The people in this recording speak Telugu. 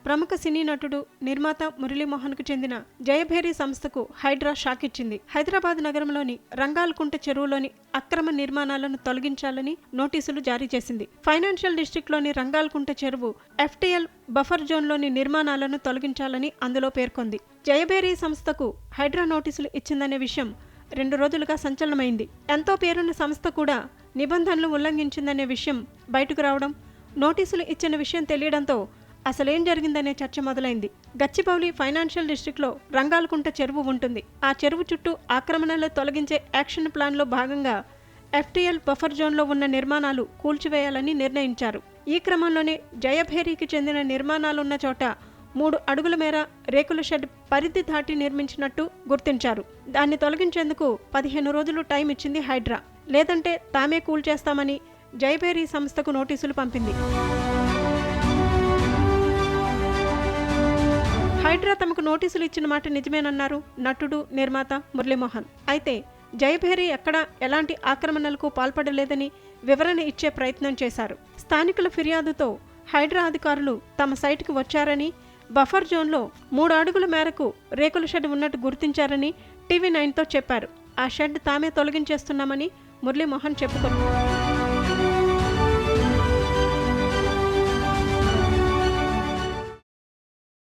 ప్రముఖ సినీ నటుడు, నిర్మాత మురళీమోహన్కు చెందిన జయభేరి సంస్థకు హైడ్రా షాక్ ఇచ్చింది. హైదరాబాద్ నగరంలోని రంగాల్కుంట చెరువులోని అక్రమ నిర్మాణాలను తొలగించాలని నోటీసులు జారీ చేసింది. ఫైనాన్షియల్ డిస్ట్రిక్ట్లోని రంగాల్కుంట చెరువు FTL బఫర్ జోన్లోని నిర్మాణాలను తొలగించాలని అందులో పేర్కొంది. జయభేరి సంస్థకు హైడ్రా నోటీసులు ఇచ్చిందనే విషయం 2 రోజులుగా సంచలనమైంది. ఎంతో పేరున్న సంస్థ కూడా నిబంధనలు ఉల్లంఘించిందనే విషయం బయటకు రావడం, నోటీసులు ఇచ్చిన విషయం తెలియడంతో అసలేం జరిగిందనే చర్చ మొదలైంది. గచ్చిబౌలి ఫైనాన్షియల్ డిస్ట్రిక్ట్లో రంగాల్కుంట చెరువు ఉంటుంది. ఆ చెరువు చుట్టూ ఆక్రమణలు తొలగించే యాక్షన్ ప్లాన్లో భాగంగా FTL బఫర్ జోన్లో ఉన్న నిర్మాణాలు కూల్చివేయాలని నిర్ణయించారు. ఈ క్రమంలోనే జయభేరికి చెందిన నిర్మాణాలున్న చోట 3 అడుగుల మేర రేకుల షెడ్ పరిధి దాటి నిర్మించినట్టు గుర్తించారు. దాన్ని తొలగించేందుకు 15 రోజులు టైం ఇచ్చింది హైడ్రా. లేదంటే తామే కూల్చేస్తామని జయభేరి సంస్థకు నోటీసులు పంపింది. హైడ్రా తమకు నోటీసులు ఇచ్చిన మాట నిజమేనన్నారు నటుడు, నిర్మాత మురళీమోహన్. అయితే జయభేరి ఎక్కడా ఎలాంటి ఆక్రమణలకు పాల్పడలేదని వివరణ ఇచ్చే ప్రయత్నం చేశారు. స్థానికుల ఫిర్యాదుతో హైడ్రా అధికారులు తమ సైట్కి వచ్చారని, బఫర్ జోన్లో 3 అడుగుల మేరకు రేకుల షెడ్ ఉన్నట్టు గుర్తించారని TV9తో చెప్పారు. ఆ షెడ్ తామే తొలగించేస్తున్నామని మురళీమోహన్ చెప్పుకున్నారు.